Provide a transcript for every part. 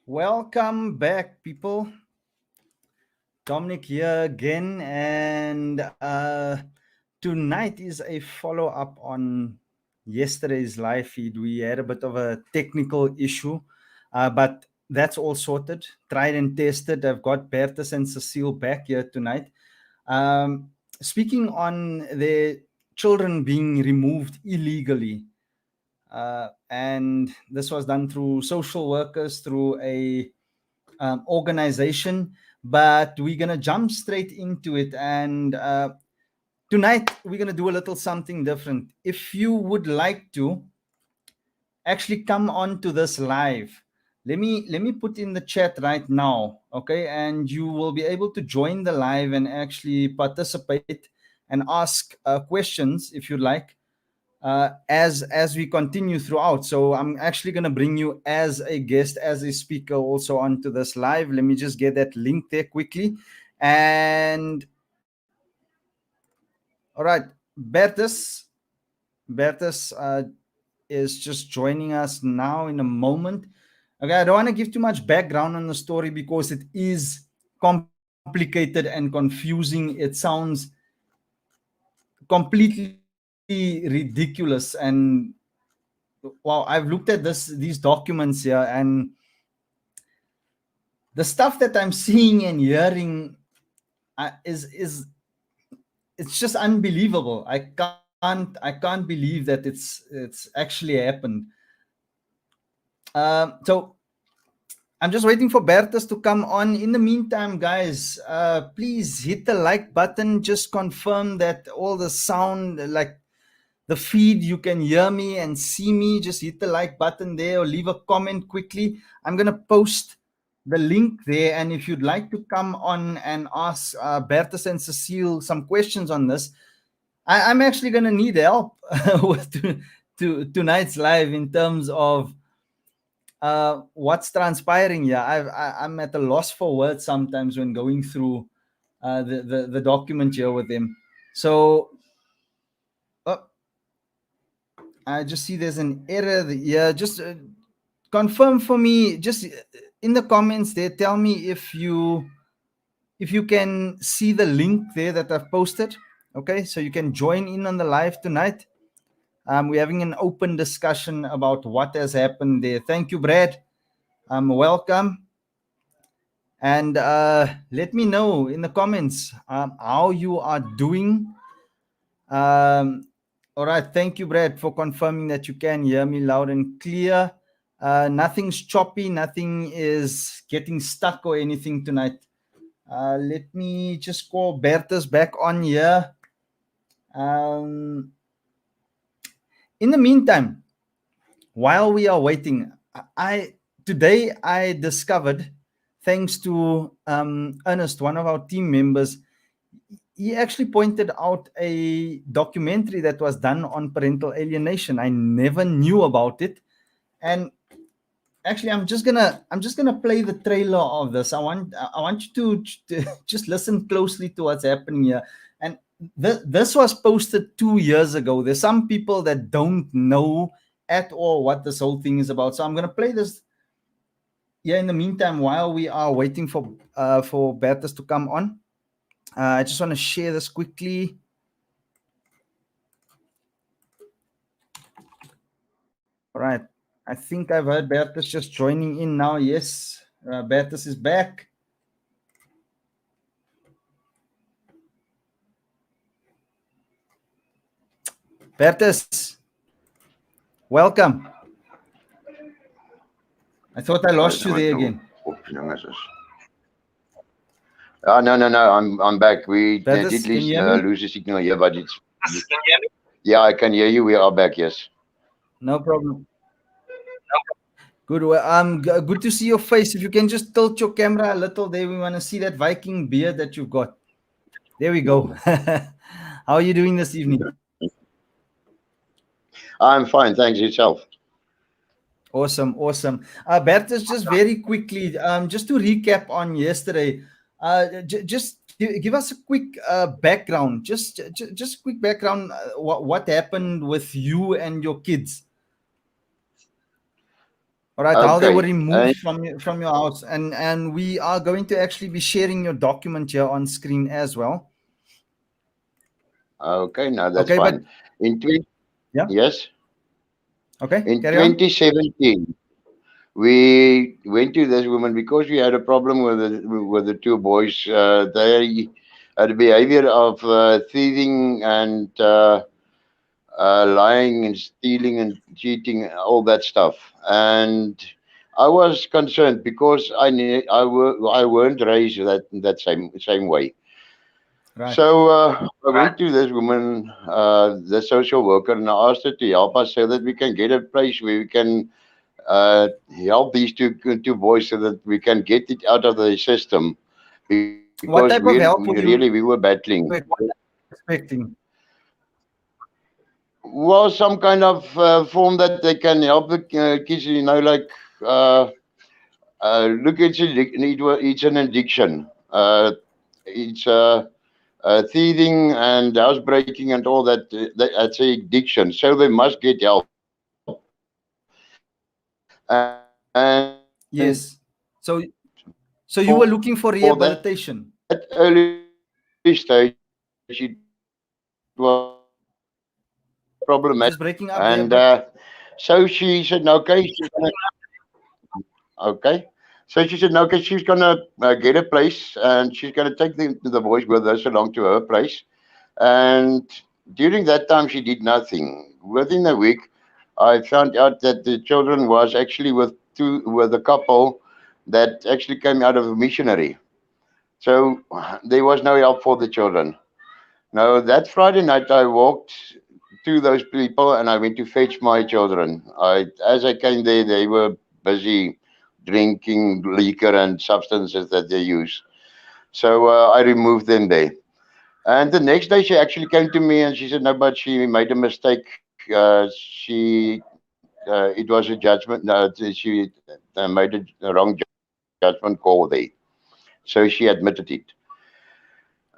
Welcome back, people. Dominic here again, and tonight is a follow up on yesterday's live feed. We had a bit of a technical issue, but that's all sorted, tried and tested. I've got Bertus and Cecile back here tonight. Um, Speaking on their children being removed illegally. And this was done through social workers, through a organization, but we're going to jump straight into it. And tonight, we're going to do a little something different. If you would like to actually come on to this live, let me put in the chat right now, okay? And you will be able to join the live and actually participate and ask questions if you'd like, as we continue throughout. So I'm actually going to bring you as a guest, as a speaker, also onto this live. Let me just get that link there quickly. And all right, Bertus is just joining us now in a moment. Okay, I don't want to give too much background on the story because it is complicated and confusing. It sounds completely ridiculous. And wow, I've looked at these documents here, and the stuff that I'm seeing and hearing is it's just unbelievable. I can't believe that it's actually happened. So I'm just waiting for Bertus to come on. In the meantime, guys, please hit the like button. Just confirm that all the sound, like the feed, you can hear me and see me. Just hit the like button there or leave a comment quickly. I'm going to post the link there. And if you'd like to come on and ask Bertus and Cecile some questions on this, I'm actually going to need help with tonight's live in terms of what's transpiring here. I'm at a loss for words sometimes when going through the document here with them. So I just see there's an error here. Just confirm for me, just in the comments there, tell me if you can see the link there that I've posted. Okay, so you can join in on the live tonight. We're having an open discussion about what has happened there. Thank you, Brad. Welcome. And let me know in the comments how you are doing. All right. Thank you, Brad, for confirming that you can hear me loud and clear. Nothing's choppy. Nothing is getting stuck or anything tonight. Let me just call Bertus back on here. In the meantime, while we are waiting, today I discovered, thanks to Ernest, one of our team members, he actually pointed out a documentary that was done on parental alienation. I never knew about it, and actually, I'm just gonna play the trailer of this. I want you to just listen closely to what's happening here. And this was posted 2 years ago. There's some people that don't know at all what this whole thing is about. So I'm gonna play this. Yeah. In the meantime, while we are waiting for Bertus to come on, I just want to share this quickly. All right. I think I've heard Bertus just joining in now. Yes, Bertus is back. Bertus, welcome. I thought I lost you there again. No. I'm back. We did lose the signal here, but it's. Yeah, I can hear you. We are back. Yes. No problem. Good. Well, good to see your face. If you can just tilt your camera a little there, we want to see that Viking beard that you've got. There we go. How are you doing this evening? I'm fine. Thanks. Yourself? Awesome. Bertus, just very quickly, just to recap on yesterday, just give us a quick background, just quick background, what happened with you and your kids. All right, how they were Okay. removed from your house, and we are going to actually be sharing your document here on screen as well. Okay, no, that's Okay, but fine. In 20, yeah, yes, okay, in carry on. 2017, we went to this woman because we had a problem with the two boys. They had a behavior of thieving and lying and stealing and cheating, all that stuff. And I was concerned because I weren't raised that same way. Right. So I went to this woman, the social worker, and I asked her to help us so that we can get a place where we can uh, help these two boys so that we can get it out of the system because What type of help we were battling. expecting? Well, some kind of form that they can help the kids, like look, it's an addiction. It's thieving and housebreaking and all that. That's an addiction. So they must get help. And Yes. So you were for looking for that rehabilitation. early stage, it was problematic. And You're just breaking up there, so but she said, no, okay, okay. So she said, no, okay, she's gonna get a place, and she's gonna take the boys with us along to her place. And during that time, she did nothing. Within a week, I found out that the children was actually with a couple that actually came out of a missionary. So there was no help for the children. Now that Friday night, I walked to those people and I went to fetch my children. As I came there, they were busy drinking liquor and substances that they use. So I removed them there. And the next day, she actually came to me and she said, "No, but she made a mistake. It was a judgment. No, she made a wrong judgment call there. So she admitted it.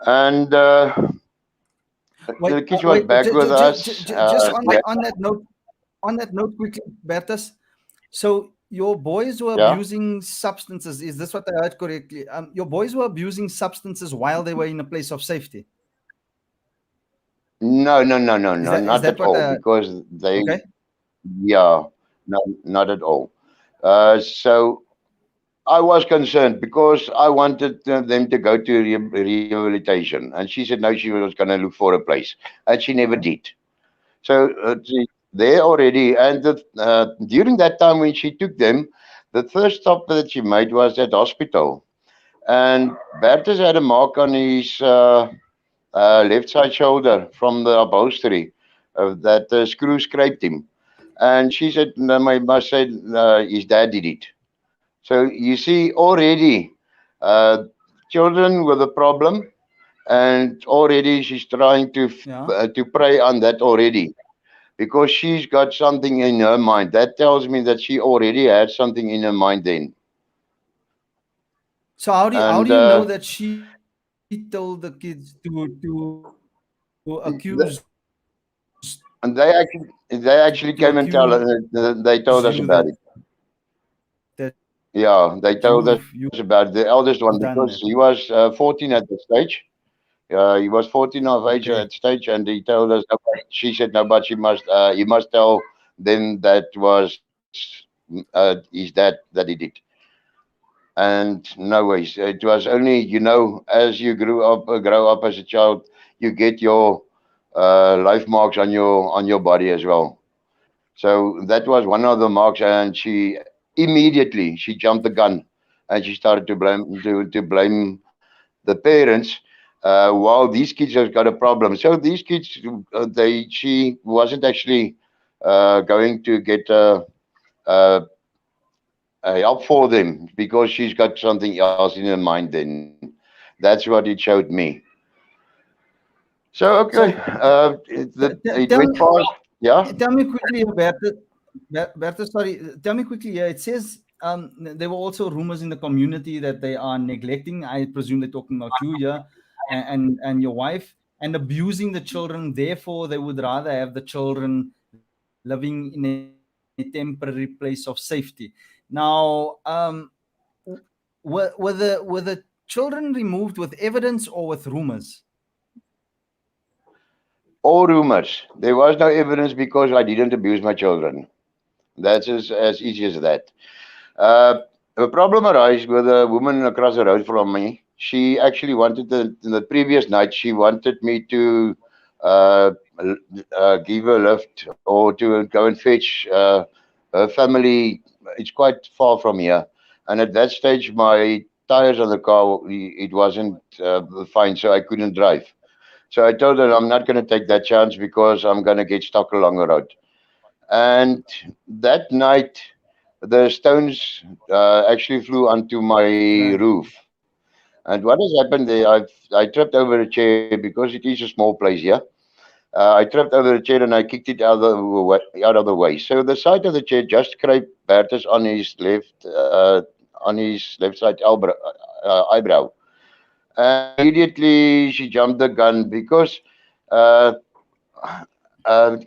And the kids was wait, back with us. just Yeah, on that note, quickly, Bertus. So your boys were yeah. abusing substances. Is this what I heard correctly? Your boys were abusing substances while they were in a place of safety. No, no, no, no, no, Is not that at what? all. Because Okay. yeah, no, not at all. So I was concerned because I wanted them to go to rehabilitation, and she said no, she was going to look for a place, and she never did. So there already, and during that time when she took them, the first stop that she made was at hospital, and Bertus had a mark on his left side shoulder from the upholstery that the screw scraped him, and she said, no, my must said his dad did it. So you see already, uh, children with a problem, and already she's trying Yeah. to prey on that already because she's got something in her mind. That tells me that she already had something in her mind then. So how And do you know that she told the kids to accuse and they actually came and they told us you about it. that Yeah, they told us you've about the eldest one because done he that? was 14 at the stage. He was 14 of age at that Okay. stage, and he told us. No, but she said no, but he must tell them that was his dad that did it. And no ways, it was only as you grow up as a child, you get your life marks on your body as well. So that was one of the marks, and she immediately she jumped the gun, and she started to blame the parents. While these kids have got a problem, so these kids, she wasn't actually going to get help for them because she's got something else in her mind. Then that's what it showed me. So okay, So it tell went me fast. Yeah, tell me quickly, Bertha, sorry, tell me quickly. Yeah, it says there were also rumors in the community that they are neglecting. I presume they're talking about you, yeah, and your wife, and abusing the children. Therefore, they would rather have the children living in a temporary place of safety. Is Now, were the children removed with evidence or with rumors? All rumors. There was no evidence because I didn't abuse my children. That's as easy as that. Uh, the problem arose with a woman across the road from me. She actually wanted the previous night. She wanted me to uh, give her a lift or to go and fetch her family. It's quite far from here, and at that stage, my tires on the car it wasn't fine, so I couldn't drive. So I told her I'm not going to take that chance because I'm going to get stuck along the road. And that night, the stones actually flew onto my Right. roof. And what has happened there? I tripped over a chair because it is a small place here. I tripped over a chair and I kicked it out of the way. So the side of the chair just scraped Bertus on his left side eyebrow. And immediately she jumped the gun because uh,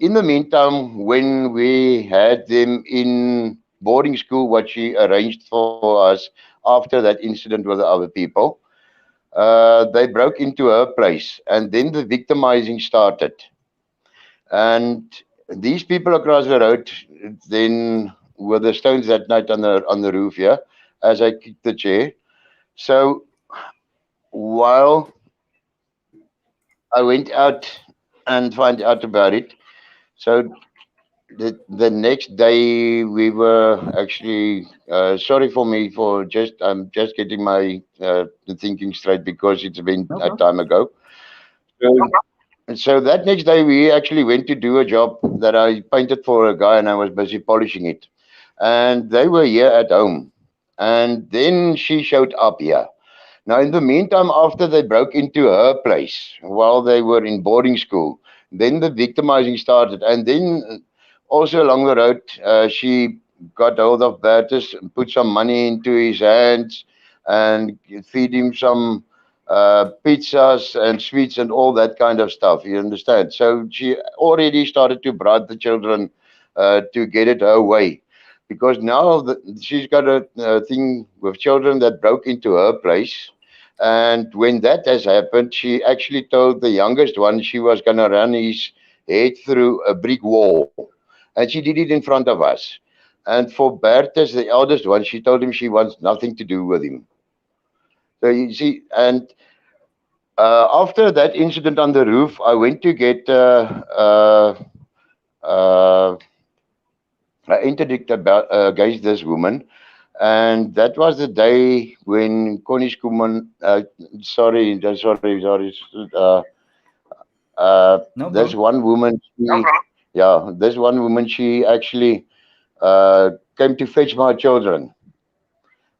in the meantime, when we had them in boarding school, what she arranged for us after that incident with the other people, they broke into her place, and then the victimizing started. And these people across the road, then were the stones that night on the roof here, as I kicked the chair. So while I went out and find out about it, so the next day we were actually sorry for me for just I'm just getting my thinking straight because it's been No a problem. time ago. So that next day we actually went to do a job that I painted for a guy and I was busy polishing it, and they were here at home, and then she showed up here. Now, in the meantime, after they broke into her place while they were in boarding school, then the victimizing started. And then also along the road, she got hold of Bertus and put some money into his hands and feed him some pizzas and sweets and all that kind of stuff. You understand? So she already started to bribe the children to get it her way. Because now she's got a thing with children that broke into her place, and when that has happened, she actually told the youngest one she was going to run his head through a brick wall. And she did it in front of us. And for Bertus, the eldest one, she told him she wants nothing to do with him. So you see, and after that incident on the roof, I went to get uh, an interdict about against this woman. And that was the day when Connie Skuman, sorry, No there's problem. one woman, yeah, there's one woman, she actually came to fetch my children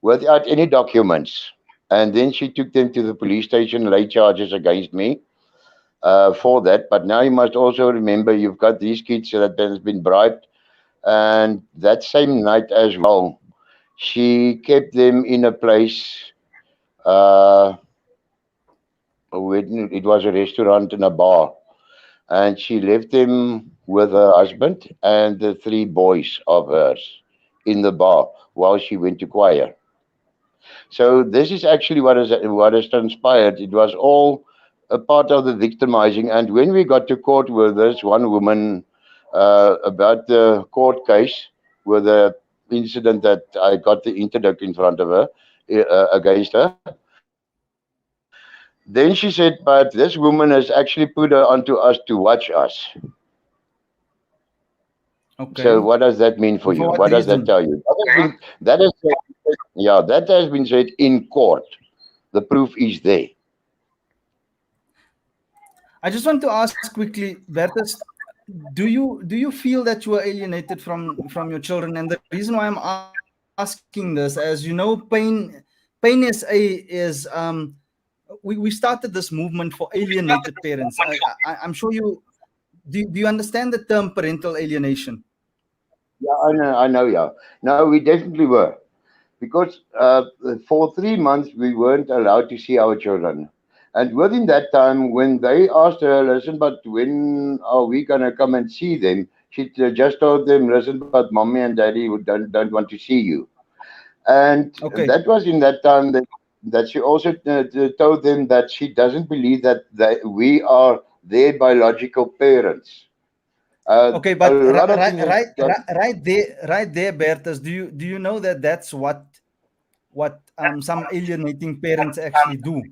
without any documents. And then she took them to the police station, laid charges against me for that. But now you must also remember you've got these kids that has been bribed. And that same night as well, she kept them in a place. Uh, it was a restaurant and a bar, and she left him with her husband and the three boys of hers in the bar while she went to choir. So this is actually what has transpired. It was all a part of the victimizing. And when we got to court with this one woman about the court case with the incident that I got the interdict in front of her against her, then she said, "But this woman has actually put her onto us to watch us." So Okay. what does that mean for And you? for What what does that reason? tell you? That has yeah, that has been said in court. The proof is there. I just want to ask quickly, Bertus, do you feel that you are alienated from your children? And the reason why I'm asking this, as you know, pain is we started this movement for alienated parents. I'm sure you do you understand the term parental alienation? Yeah, I know, yeah. No, we definitely were. Because for 3 months we weren't allowed to see our children. And within that time, when they asked her, listen, but when are we going to come and see them? She just told them, listen, but mommy and daddy don't want to see you. And Okay. that was in that time that she also told them that she doesn't believe that we are their biological parents. Okay, A but lot of things that right there, Bertus, do you know that that's what some alienating parents actually do?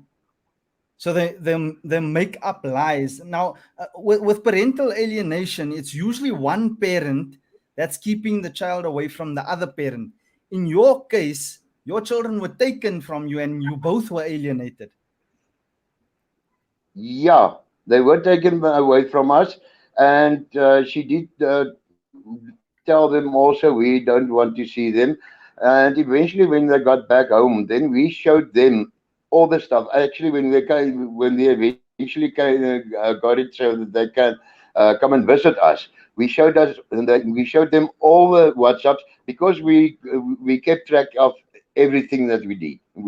So they make up lies. Now, with parental alienation, it's usually one parent that's keeping the child away from the other parent. In your case, your children were taken from you, and you both were alienated. yeah, they were taken away from us, and she did tell them also we don't want to see them. And eventually, when they got back home, then we showed them all the stuff. Actually, when they eventually got it so that they can come and visit us, we showed them all the WhatsApps because we kept track of everything that we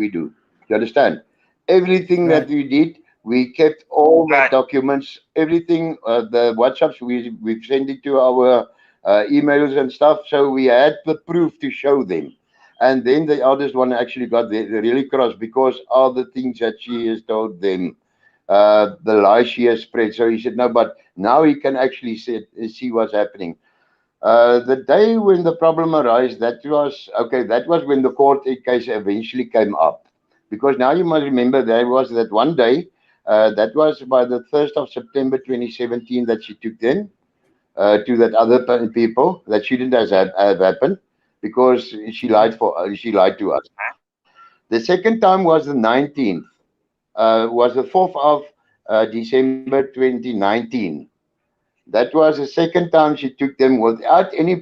do. You understand? Everything that Right. we did, we kept all the documents, everything, the WhatsApps, we've sent it to our emails and stuff. So we had the proof to show them. And then the eldest one actually got really cross because all the things that she has told them, the lies she has spread. So he said, no, but now he can actually see what's happening. The day when the problem arose, that was okay. That was when the court case eventually came up, because now you must remember there was that one day, that was by the 1st of September 2017 that she took them to that other people that shouldn't have happened because she lied to us. The second time was the 19th, was the 4th of December 2019. That was the second time she took them without any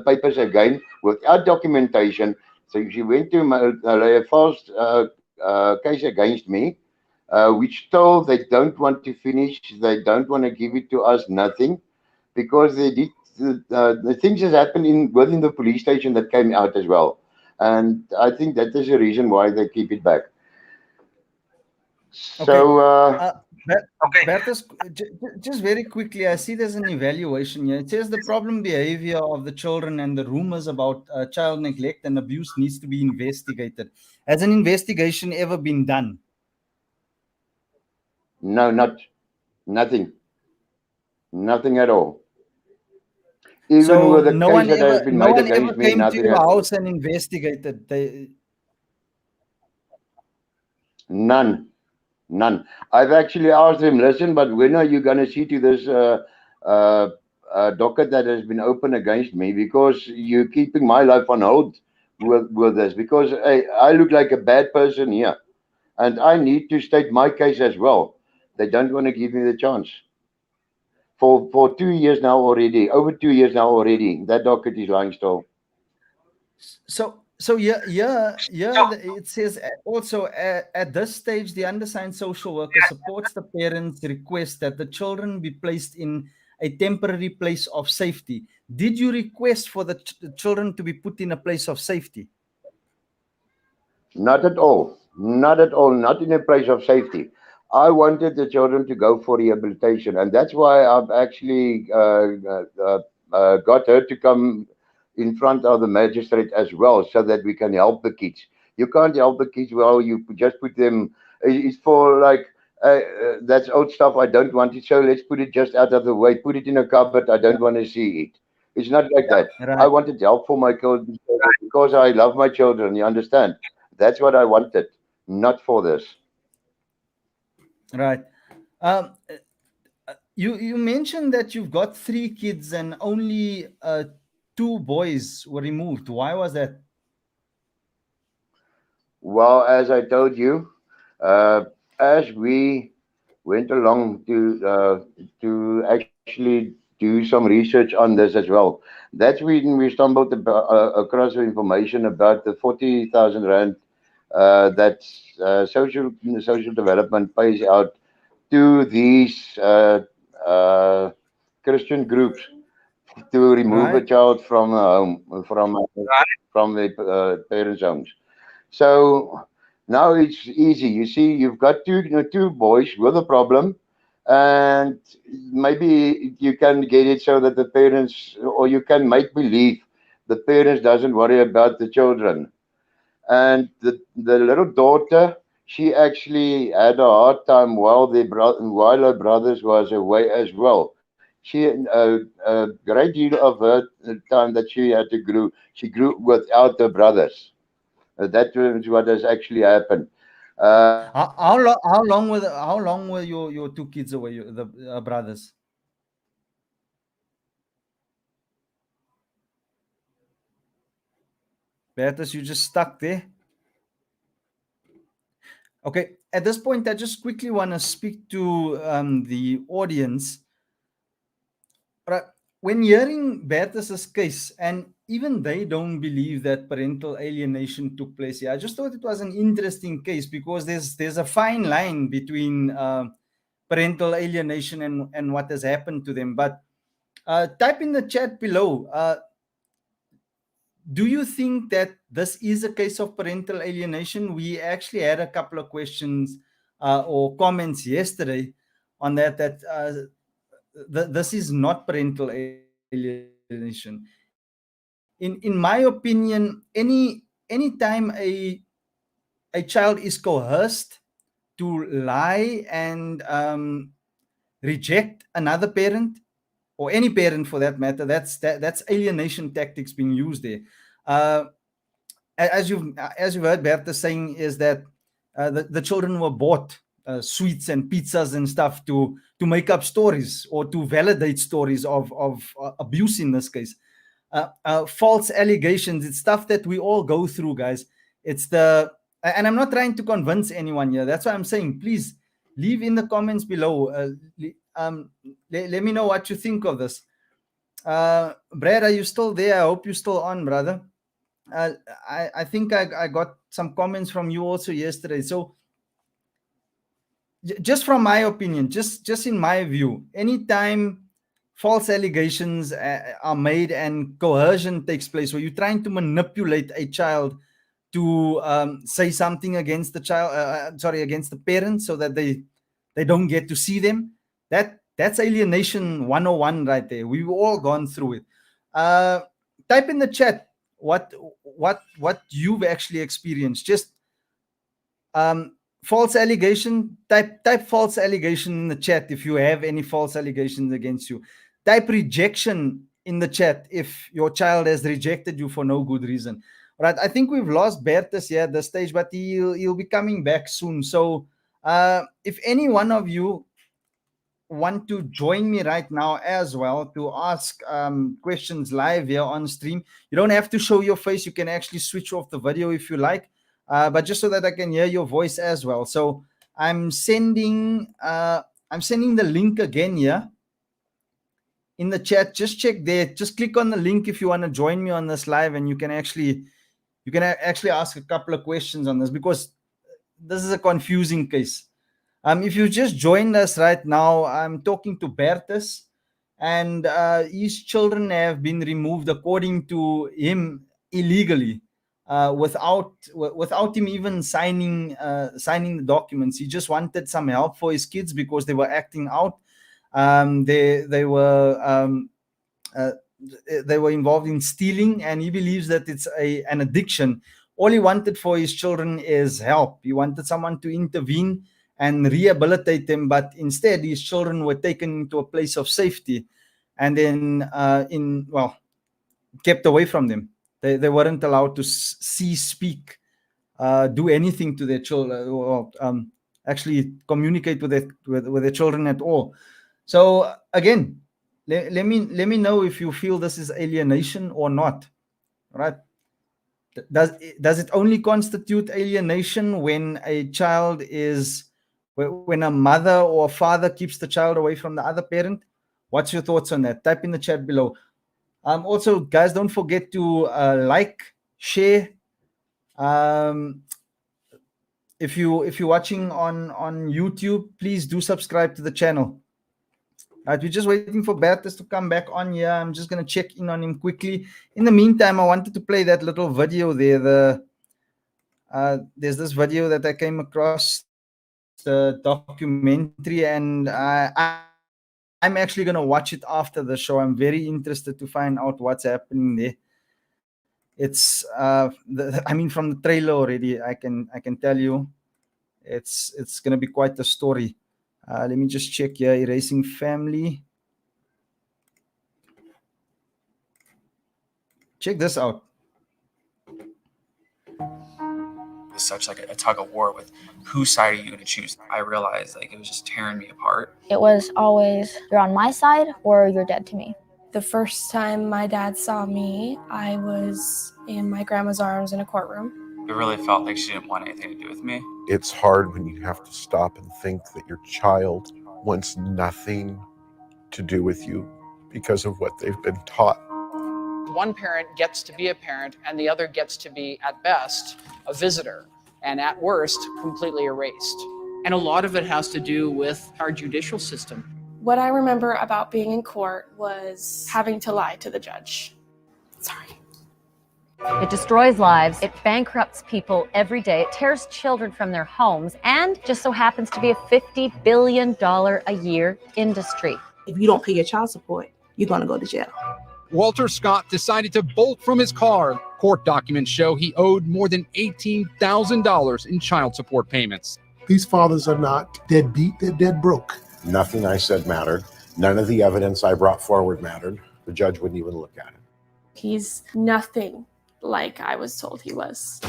papers again, without documentation. So she went to lay a false case against me, which told they don't want to finish, they don't want to give it to us, nothing, because they did the things that happened within the police station that came out as well. And I think that is the reason why they keep it back. Okay. So, Uh, Bertus, just very quickly, I see there's an evaluation here. It says the problem behavior of the children and the rumors about child neglect and abuse needs to be investigated. Has an investigation ever been done? no, nothing, nothing at all. Even So with the case that has been no made one ever against me, came to nothing your at all. house and investigated. None, none. I've actually asked him, listen, but when are you going to see to this uh, docket that has been opened against me? Because you're keeping my life on hold with this. Because I look like a bad person here. And I need to state my case as well. They don't want to give me the chance. For 2 years now already, over 2 years now already, that docket is lying still. So yeah. It says also at this stage, the undersigned social worker supports the parents' request that the children be placed in a temporary place of safety. Did you request for the children to be put in a place of safety? Not at all. Not at all. Not in a place of safety. I wanted the children to go for rehabilitation, and that's why I've actually got her to come in front of the magistrate as well, so that we can help the kids. You can't help the kids well. You just put them. It's for like that's old stuff. I don't want it, so let's put it just out of the way. Put it in a cupboard. I don't want to see it. It's not like that. I Right, wanted help for my children because I love my children. You understand? That's what I wanted, not for this. right. Um, you mentioned that you've got three kids and only two boys were removed. Why was that? Well, as I told you, uh, as we went along to actually do some research on this as well. That's when we stumbled across the information about the 40,000 rand that social development pays out to these uh, Christian groups to remove a Right, child from a home, from the parents' homes. So now it's easy. You see, you've got two boys with a problem, and maybe you can get it so that the parents, or you can make believe the parents doesn't worry about the children. and the little daughter, she actually had a hard time while her brothers was away as well. A great deal of her time that she had to grow, she grew without her brothers. That is what has actually happened. Uh, How long were your two kids away, the brothers? Bertus, you just stuck there. Okay, at this point, I just quickly want to speak to the audience. But when hearing Bertus's case, and even they don't believe that parental alienation took place here, I just thought it was an interesting case because there's a fine line between parental alienation and what has happened to them. But type in the chat below. Do you think that this is a case of parental alienation? We actually had a couple of questions or comments yesterday on that. This is not parental alienation. In my opinion, anytime a child is coerced to lie and reject another parent, or any parent for that matter, that's alienation tactics being used there. Uh, as you've heard Bertus saying, is that the children were bought sweets and pizzas and stuff to make up stories or to validate stories of abuse in this case. False allegations, it's stuff that we all go through, guys. And I'm not trying to convince anyone here. That's why I'm saying, please leave in the comments below. Let me know what you think of this. Brad, are you still there? I hope you're still on, brother. I think I got some comments from you also yesterday. So just from my opinion, just in my view, anytime false allegations are made and coercion takes place, where you're trying to manipulate a child to say something against the child, against the parents, so that they don't get to see them, that's alienation 101 right there. We've all gone through it. Type in the chat what you've actually experienced. Just false allegation, type false allegation in the chat if you have any false allegations against you. Type rejection in the chat if your child has rejected you for no good reason. Right, I think we've lost Bertus here at this stage, but he'll be coming back soon. So if any one of you want to join me right now as well to ask questions live here on stream, you don't have to show your face. You can actually switch off the video if you like, but just so that I can hear your voice as well. So I'm sending the link again here in the chat. Just check there. Just click on the link if you want to join me on this live, and you can actually ask a couple of questions on this, because this is a confusing case. If you just joined us right now, I'm talking to Bertus, and his children have been removed, according to him, illegally, without him even signing the documents. He just wanted some help for his kids because they were acting out. They were involved in stealing, and he believes that it's an addiction. All he wanted for his children is help. He wanted someone to intervene and rehabilitate them, but instead his children were taken into a place of safety, and then kept away from them. They weren't allowed to see, speak, do anything to their children, or actually communicate with their children at all. So again, let me know if you feel this is alienation or not. Right? Does it only constitute alienation when a child is, when a mother or a father keeps the child away from the other parent? What's your thoughts on that? Type in the chat below. Also, guys, don't forget to like, share. If you're watching on YouTube, please do subscribe to the channel. Right, we're just waiting for Bertus to come back on here. I'm just going to check in on him quickly. In the meantime, I wanted to play that little video there. There's this video that I came across, the documentary, and I'm actually going to watch it after the show. I'm very interested to find out what's happening there. It's I mean, from the trailer already, I can tell you, it's gonna be quite a story. Let me just check here. Erasing Family. Check this out. Was such like a tug of war with whose side are you going to choose. I realized like it was just tearing me apart. It was always, you're on my side or you're dead to me. The first time my dad saw me, I was in my grandma's arms in a courtroom. It really felt like she didn't want anything to do with me. It's hard when you have to stop and think that your child wants nothing to do with you because of what they've been taught. One parent gets to be a parent and the other gets to be, at best, a visitor, and at worst, completely erased. And a lot of it has to do with our judicial system. What I remember about being in court was having to lie to the judge. Sorry. It destroys lives, it bankrupts people every day, it tears children from their homes, and just so happens to be a $50 billion a year industry. If you don't pay your child support, you're going to go to jail. Walter Scott decided to bolt from his car. Court documents show he owed more than $18,000 in child support payments. These fathers are not deadbeat, they're dead broke. Nothing I said mattered. None of the evidence I brought forward mattered. The judge wouldn't even look at it. He's nothing like I was told he was.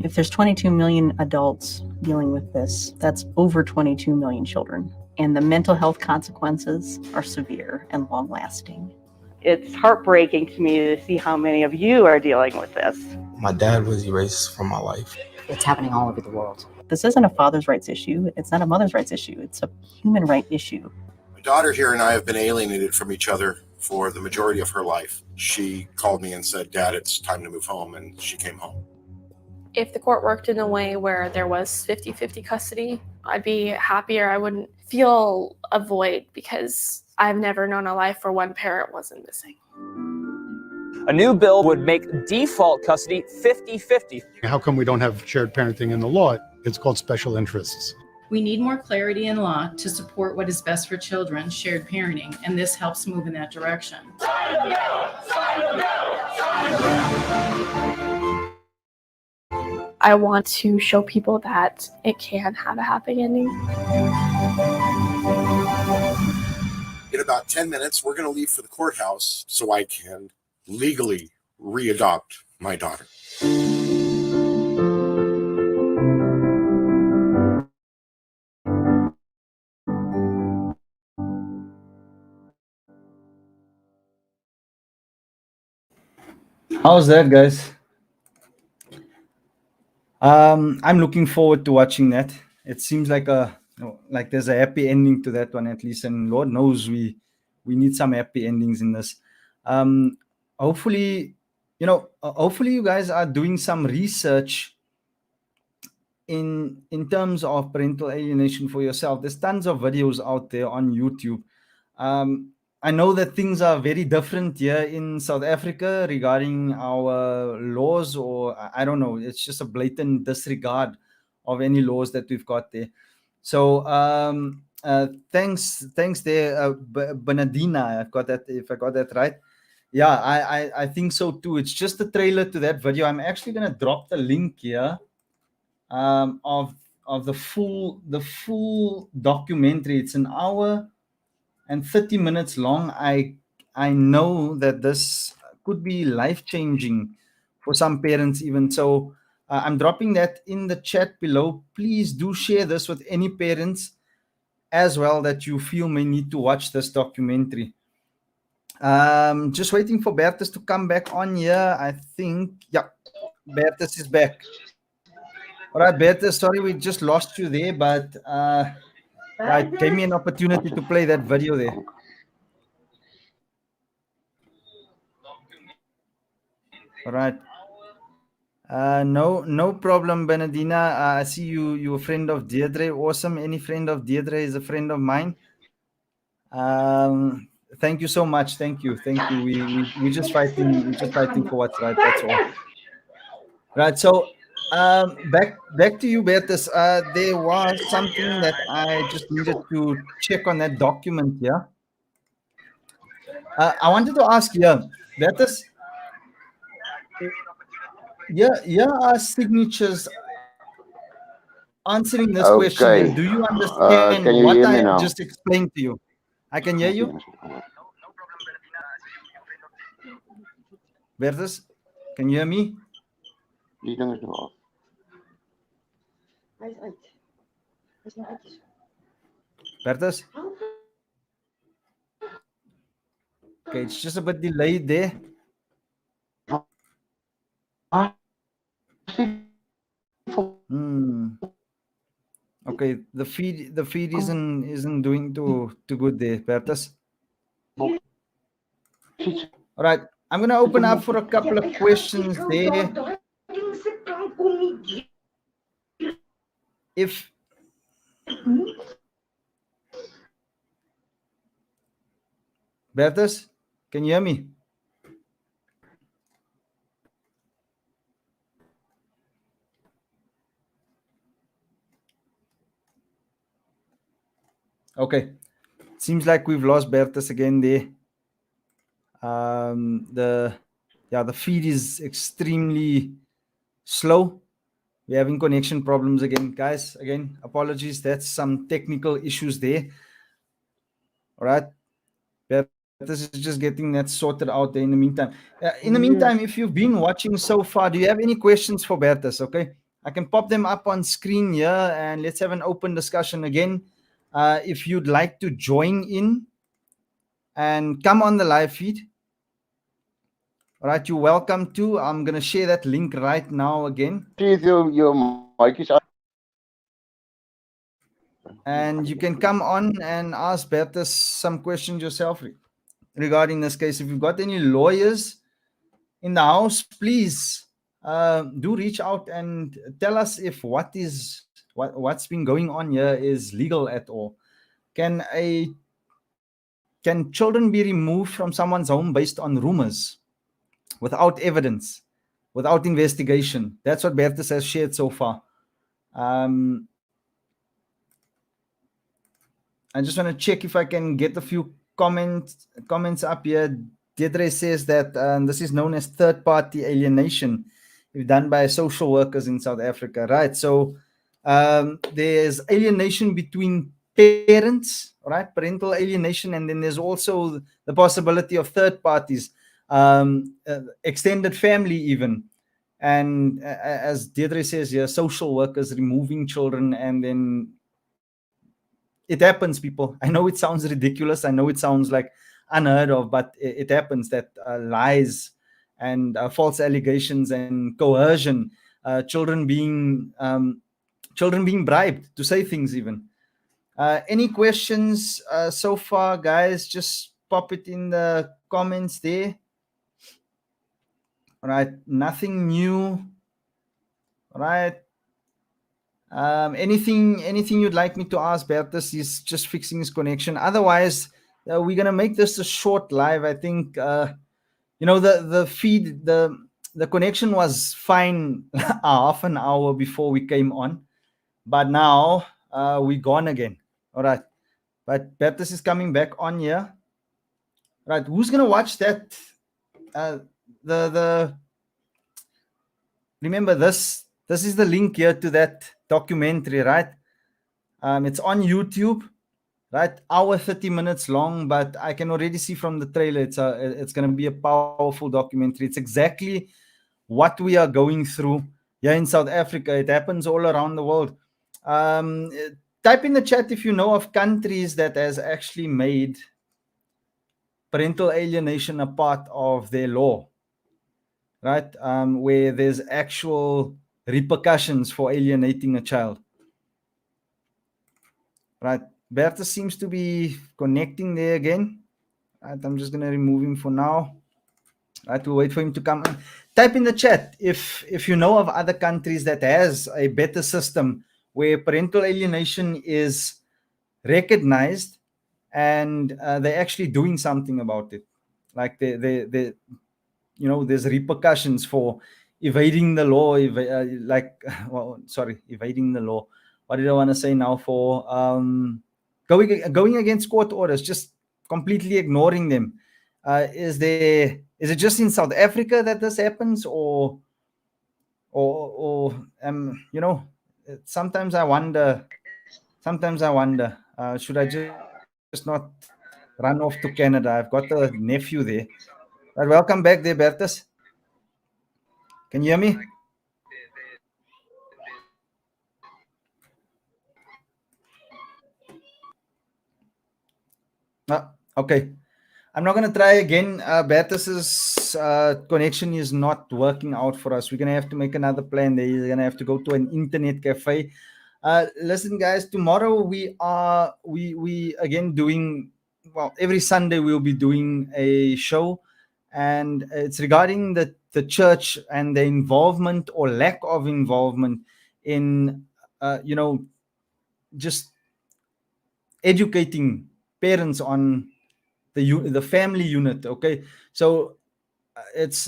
If there's 22 million adults dealing with this, that's over 22 million children. And the mental health consequences are severe and long-lasting. It's heartbreaking to me to see how many of you are dealing with this. My dad was erased from my life. It's happening all over the world. This isn't a father's rights issue. It's not a mother's rights issue. It's a human right issue. My daughter here and I have been alienated from each other for the majority of her life. She called me and said, "Dad, it's time to move home," and she came home. If the court worked in a way where there was 50-50 custody, I'd be happier. I wouldn't feel a void because I've never known a life where one parent wasn't missing. A new bill would make default custody 50-50. How come we don't have shared parenting in the law? It's called special interests. We need more clarity in law to support what is best for children, shared parenting, and this helps move in that direction. I want to show people that it can have a happy ending. In about 10 minutes, we're going to leave for the courthouse so I can legally readopt my daughter. How's that, guys? I'm looking forward to watching that. It seems like there's a happy ending to that one, at least, and Lord knows we need some happy endings in this. Hopefully you guys are doing some research in terms of parental alienation for yourself. There's tons of videos out there on YouTube. I know that things are very different here in South Africa regarding our laws, or I don't know, it's just a blatant disregard of any laws that we've got there. So thanks there, Bernardina. I've got that, if I got that right. Yeah, I think so too. It's just a trailer to that video. I'm actually gonna drop the link here of the full documentary. It's an hour and 30 minutes long. I know that this could be life-changing for some parents even. So I'm dropping that in the chat below. Please do share this with any parents as well that you feel may need to watch this documentary. Just waiting for Bertus to come back on here. I think, yeah, Bertus is back. All right, Bertus, sorry we just lost you there, but it gave me an opportunity to play that video there. All right. No problem, Bernardina. I see you're a friend of Deirdre. Awesome. Any friend of Deirdre is a friend of mine. Thank you so much. Thank you. We're just fighting. We're just fighting for what's right. That's all. Right. So back to you, Bertus. There was something that I just needed to check on that document here. I wanted to ask you, Bertus, Yeah, are signatures answering this question here. Okay. Do you understand Can you what hear I me have now? just explained to you? I can hear you. Bertus, can you hear me? Die ding is nou af. Bertus? Okay, it's just a bit delayed there. Okay, the feed isn't doing too good there, Bertus. All right, I'm gonna open up for a couple of questions there. If Bertus, can you hear me? Okay, seems like we've lost Bertus again there. The feed is extremely slow. We're having connection problems again, guys. Again, apologies. That's some technical issues there. All right, Bertus is just getting that sorted out there in the meantime. If you've been watching so far, do you have any questions for Bertus? Okay, I can pop them up on screen here, and let's have an open discussion again. If you'd like to join in and come on the live feed, all right, you're welcome to. I'm going to share that link right now again. See if your mic is up. And you can come on and ask Bertus some questions yourself regarding this case. If you've got any lawyers in the house, please do reach out and tell us if what's been going on here is legal at all. Can children be removed from someone's home based on rumors, without evidence, without investigation? That's what Bertus has shared so far. I just want to check if I can get a few comments up here. Deirdre says that this is known as third-party alienation, if done by social workers in South Africa, right? So there's alienation between parents, right? Parental alienation, and then there's also the possibility of third parties, extended family even. And as Deirdre says here, social workers removing children, and then it happens, people. I know it sounds ridiculous. I know it sounds like unheard of, but it happens that lies and false allegations and coercion, children being bribed to say things even. Any questions so far, guys? Just pop it in the comments there. All right, nothing new. All right. Anything you'd like me to ask Bertus? He's just fixing his connection. Otherwise, we're gonna make this a short live. I think the feed, the connection was fine half an hour before we came on, but now we're gone again. All right, but Bertus is coming back on here. Right, who's gonna watch that? Remember this is the link here to that documentary, right? It's on YouTube, right? Hour 30 minutes long, but I can already see from the trailer it's going to be a powerful documentary. It's exactly what we are going through here in South Africa. It happens all around the world. Type in the chat if you know of countries that has actually made parental alienation a part of their law, right? Where there's actual repercussions for alienating a child. Right, Bertus seems to be connecting there again. Right, I'm just gonna remove him for now. Right, we'll wait for him to come in. Type in the chat if you know of other countries that has a better system where parental alienation is recognized and they're actually doing something about it. Like they there's repercussions for evading the law, evading the law. What did I want to say now? For going against court orders, just completely ignoring them. Is it just in South Africa that this happens, or or you know, sometimes I wonder. Should I just not run off to Canada? I've got a nephew there. But welcome back there, Bertus. Can you hear me? Okay. I'm not going to try again. Bertus's connection is not working out for us. We're going to have to make another plan there. You're going to have to go to an internet cafe. Listen, guys, tomorrow we again doing, well, every Sunday we'll be doing a show, and it's regarding the church and the involvement or lack of involvement in, you know, just educating parents on the family unit. Okay, so it's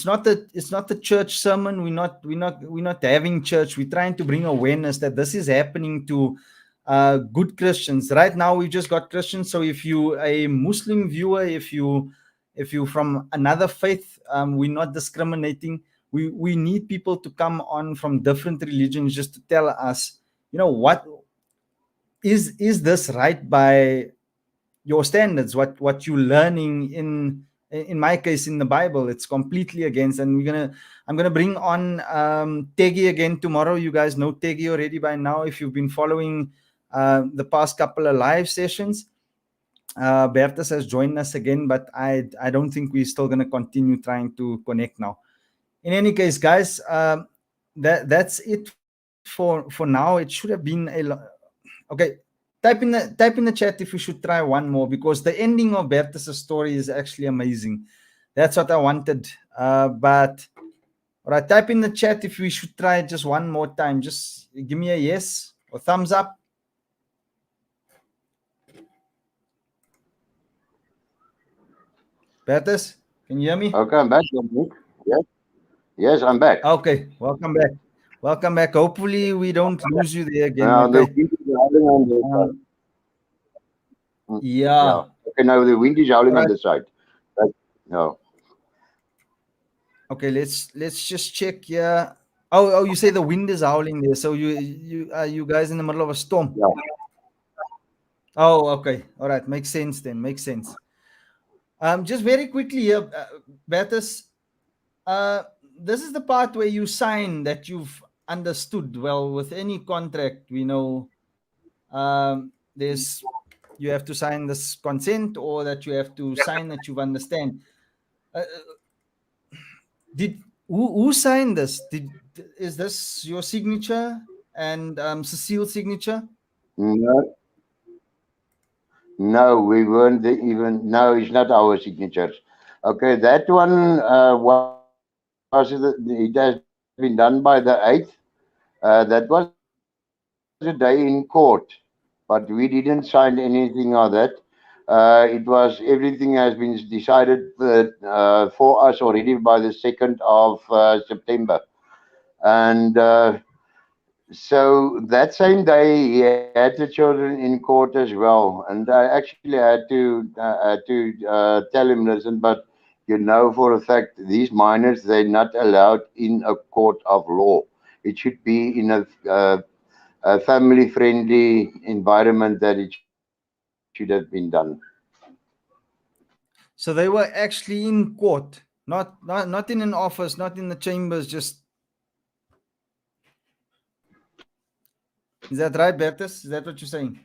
not the church sermon. We're not having church. We're trying to bring awareness that this is happening to good Christians. Right now we've just got Christians. So if you a Muslim viewer, if you from another faith, we're not discriminating. We need people to come on from different religions just to tell us, you know, what is this right by your standards, what you're learning in my case in the Bible. It's completely against. And I'm gonna bring on Teggy again tomorrow. You guys know Teggy already by now if you've been following the past couple of live sessions. Bertus has joined us again, but I don't think we're still going to continue trying to connect now. In any case, guys, that's it for now. It should have been okay. Type in the chat if we should try one more, because the ending of Bertus' story is actually amazing. That's what I wanted. But all right, type in the chat if we should try it just one more time. Just give me a yes or thumbs up. Bertus, can you hear me? Okay, I'm back. Yes, yes, I'm back. Okay, welcome back. Welcome back. Hopefully we don't lose you there again. The Okay. wind is howling on this side. Yeah. Okay, now the wind is howling Right. on this side. Right. No. Okay, let's just check here. Oh, you say the wind is howling there. So you guys in the middle of a storm? Yeah. Oh, okay. All right. Makes sense then. Makes sense. Just very quickly here, Bertus, this is the part where you sign that you've understood. Well, with any contract, we know there's you have to sign this consent, or that you have to sign that you understand. Did who signed this? Is this your signature and Cecile's signature? No. No, we weren't even. No, it's not our signatures. Okay, that one it has been done by the 8th. That was a day in court, but we didn't sign anything of that. It was everything has been decided for us already by the 2nd of September, and so that same day he had the children in court as well, and I actually had to tell him, listen, but you know for a fact these minors, they're not allowed in a court of law. It should be in a family-friendly environment that it should have been done. So they were actually in court, not in an office, not in the chambers. Just is that right, Bertus? Is that what you're saying?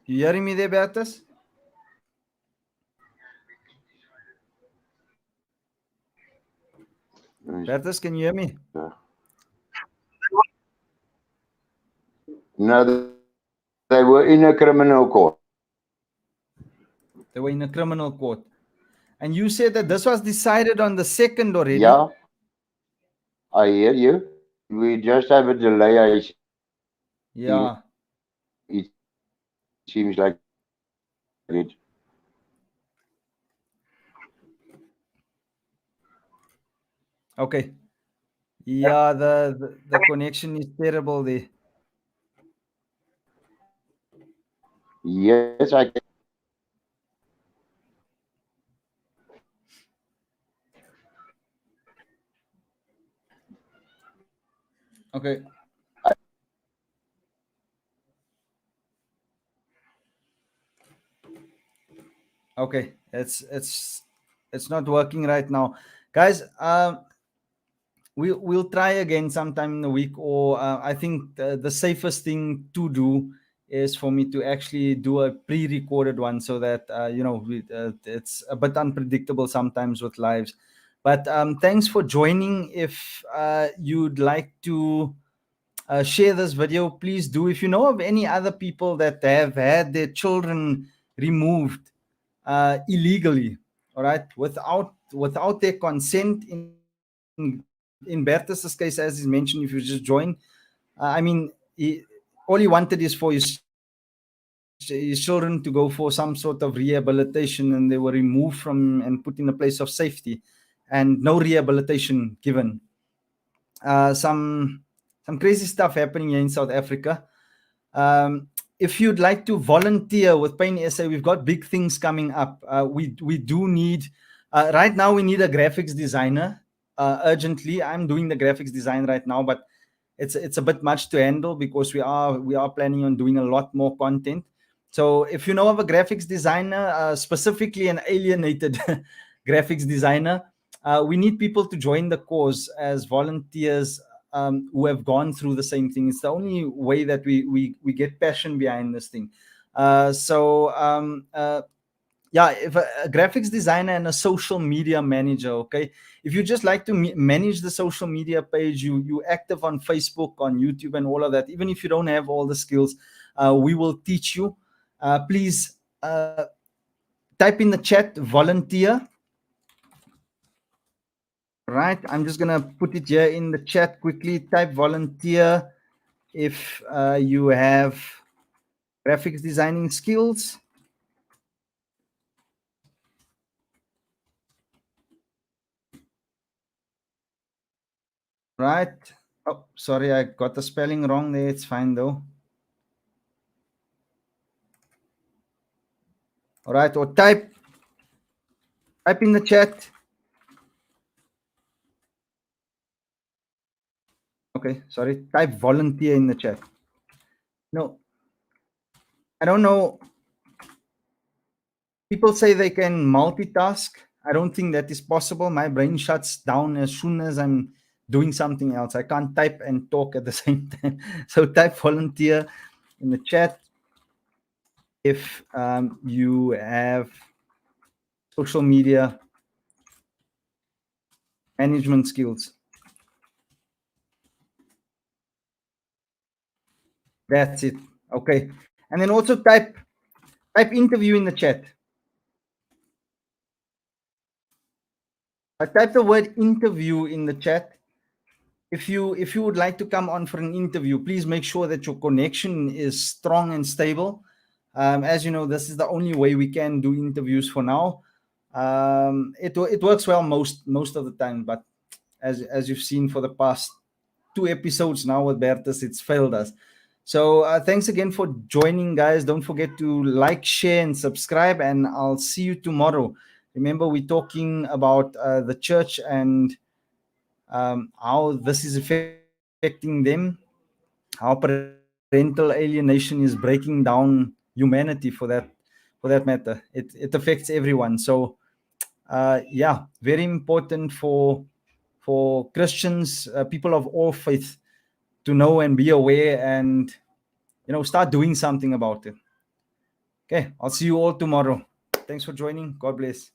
You hearing me there, Bertus? Bertus, can you hear me? No, they were in a criminal court. They were in a criminal court. And you said that this was decided on the 2nd already? Yeah, I hear you. We just have a delay. I see. Yeah. It seems like it. Okay. Yeah, the connection is terrible there. Yes, I can. Okay. Okay, it's not working right now, guys. We'll try again sometime in the week, or I think the safest thing to do is for me to actually do a pre-recorded one, so that it's a bit unpredictable sometimes with lives. But thanks for joining. If you'd like to share this video, please do. If you know of any other people that have had their children removed illegally, all right, without their consent, in Bertus's case, as is mentioned, if you just join, I mean, all he wanted is for his children to go for some sort of rehabilitation, and they were removed from and put in a place of safety, and no rehabilitation given. Some crazy stuff happening here in South Africa. If you'd like to volunteer with Pain SA, we've got big things coming up. We do need, right now we need a graphics designer urgently. I'm doing the graphics design right now, but it's a bit much to handle because we are planning on doing a lot more content. So if you know of a graphics designer, specifically an alienated graphics designer, we need people to join the cause as volunteers who have gone through the same thing. It's the only way that we get passion behind this thing. Yeah, if a graphics designer and a social media manager, okay? If you just like to manage the social media page, you active on Facebook, on YouTube, and all of that, even if you don't have all the skills, we will teach you. Please type in the chat volunteer. Right, I'm just gonna put it here in the chat quickly. Type volunteer if you have graphics designing skills. Right. Oh, sorry, I got the spelling wrong there. It's fine though. All right, or type in the chat. Okay, sorry. Type volunteer in the chat. No, I don't know. People say they can multitask. I don't think that is possible. My brain shuts down as soon as I'm doing something else. I can't type and talk at the same time. So type volunteer in the chat if you have social media management skills. That's it. Okay. And then also type interview in the chat. I type the word interview in the chat. If you would like to come on for an interview, please make sure that your connection is strong and stable. As you know, this is the only way we can do interviews for now. It works well most of the time, but as you've seen for the past 2 episodes now with Bertus, it's failed us. So thanks again for joining, guys. Don't forget to like, share, and subscribe, and I'll see you tomorrow. Remember, we're talking about the church and how this is affecting them, how parental alienation is breaking down humanity for that matter. It affects everyone. So yeah, very important for Christians, people of all faith, to know and be aware and start doing something about it. Okay, I'll see you all tomorrow. Thanks for joining. God bless.